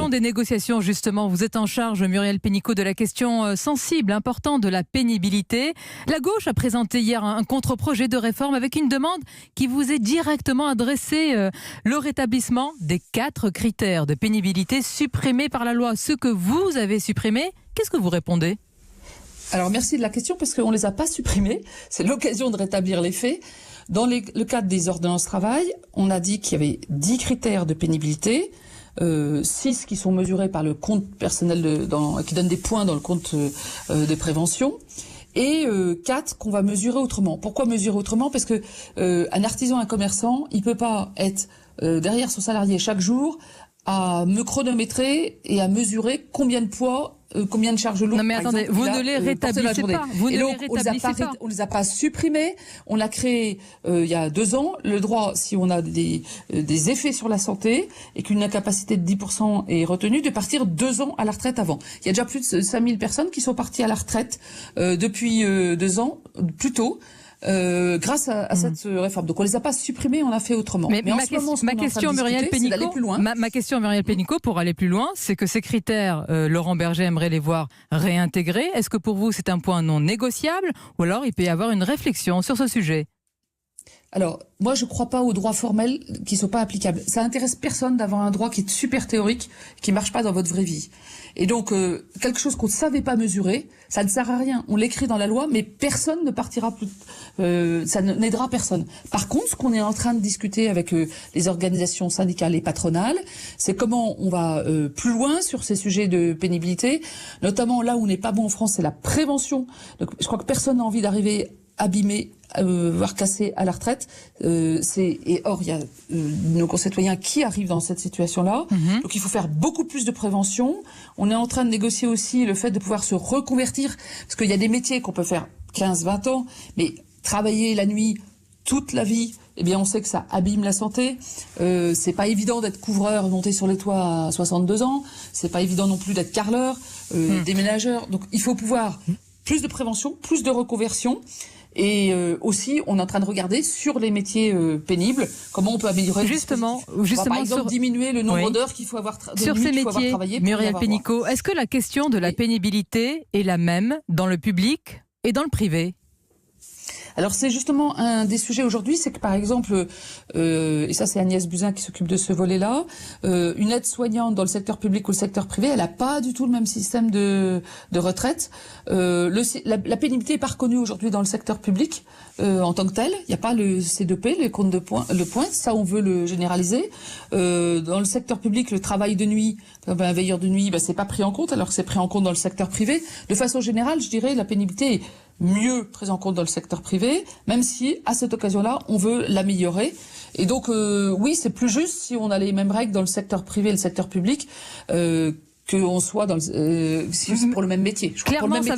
question des négociations, justement, vous êtes en charge, Muriel Pénicaud, de la question sensible, importante de la pénibilité. La gauche a présenté hier un contre-projet de réforme avec une demande qui vous est directement adressée, le rétablissement des 4 critères de pénibilité supprimés par la loi. Ceux que vous avez supprimés, qu'est-ce que vous répondez ? Alors merci de la question parce qu'on ne les a pas supprimés. C'est l'occasion de rétablir les faits. Dans le cadre des ordonnances travail, on a dit qu'il y avait 10 critères de pénibilité, 6 qui sont mesurés par le compte personnel qui donne des points dans le compte de prévention, et 4 qu'on va mesurer autrement. Pourquoi mesurer autrement ? Parce que un artisan, un commerçant, il peut pas être derrière son salarié chaque jour à me chronométrer et à mesurer combien de poids, combien de charges lourdes. Non mais attendez, vous ne les rétablissez pas. Vous ne les rétablissez pas. On les a pas supprimés. On a créé il y a 2 ans le droit, si on a des effets sur la santé et qu'une incapacité de 10% est retenue, de partir 2 ans à la retraite avant. Il y a déjà plus de 5000 personnes qui sont parties à la retraite depuis 2 ans, plus tôt. Grâce à cette réforme. Donc on les a pas supprimés, on l'a fait autrement. Mais ma question, Muriel Pénicaud, pour aller plus loin, c'est que ces critères, Laurent Berger aimerait les voir réintégrés. Est-ce que pour vous c'est un point non négociable ou alors il peut y avoir une réflexion sur ce sujet ? Alors, moi, je ne crois pas aux droits formels qui ne sont pas applicables. Ça intéresse personne d'avoir un droit qui est super théorique, qui ne marche pas dans votre vraie vie. Et donc, quelque chose qu'on ne savait pas mesurer, ça ne sert à rien. On l'écrit dans la loi, mais personne ne partira plus. Ça n'aidera personne. Par contre, ce qu'on est en train de discuter avec les organisations syndicales et patronales, c'est comment on va plus loin sur ces sujets de pénibilité, notamment là où on n'est pas bon en France, c'est la prévention. Donc, je crois que personne n'a envie d'arriver abîmé, voire cassé à la retraite. Or, il y a nos concitoyens qui arrivent dans cette situation-là. Donc, il faut faire beaucoup plus de prévention. On est en train de négocier aussi le fait de pouvoir se reconvertir, parce qu'il y a des métiers qu'on peut faire 15-20 ans, mais travailler la nuit toute la vie, eh bien, on sait que ça abîme la santé. C'est pas évident d'être couvreur, monter sur les toits à 62 ans. C'est pas évident non plus d'être carreleur, déménageur. Donc, il faut pouvoir plus de prévention, plus de reconversion. Et aussi, on est en train de regarder sur les métiers pénibles, comment on peut améliorer. Justement, par exemple, diminuer le nombre d'heures qu'il faut avoir sur ces métiers. Muriel Pénicaud, est-ce que la question de la pénibilité est la même dans le public et dans le privé ? Alors c'est justement un des sujets aujourd'hui, c'est que par exemple, et ça c'est Agnès Buzyn qui s'occupe de ce volet-là, une aide-soignante dans le secteur public ou le secteur privé, elle n'a pas du tout le même système de retraite. La pénibilité n'est pas reconnue aujourd'hui dans le secteur public en tant que tel. Il n'y a pas le C2P, le compte de pointe, ça on veut le généraliser. Dans le secteur public, le travail de nuit, un veilleur de nuit, c'est pas pris en compte, alors que c'est pris en compte dans le secteur privé. De façon générale, je dirais, la pénibilité est mieux prise en compte dans le secteur privé, même si, à cette occasion-là, on veut l'améliorer. Et donc, oui, c'est plus juste si on a les mêmes règles dans le secteur privé et le secteur public, qu'on soit dans si c'est pour le même métier. Clairement, ça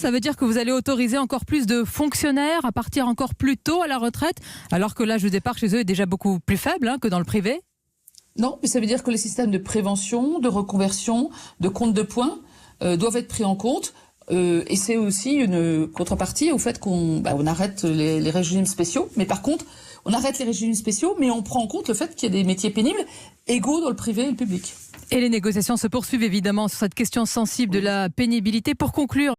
veut dire que vous allez autoriser encore plus de fonctionnaires à partir encore plus tôt à la retraite, alors que l'âge de départ chez eux est déjà beaucoup plus faible que dans le privé ? Non, mais ça veut dire que les systèmes de prévention, de reconversion, de compte de points doivent être pris en compte. Et c'est aussi une contrepartie au fait qu'on arrête les régimes spéciaux. Mais par contre, on arrête les régimes spéciaux, mais on prend en compte le fait qu'il y a des métiers pénibles égaux dans le privé et le public. Et les négociations se poursuivent évidemment sur cette question sensible de la pénibilité. Pour conclure,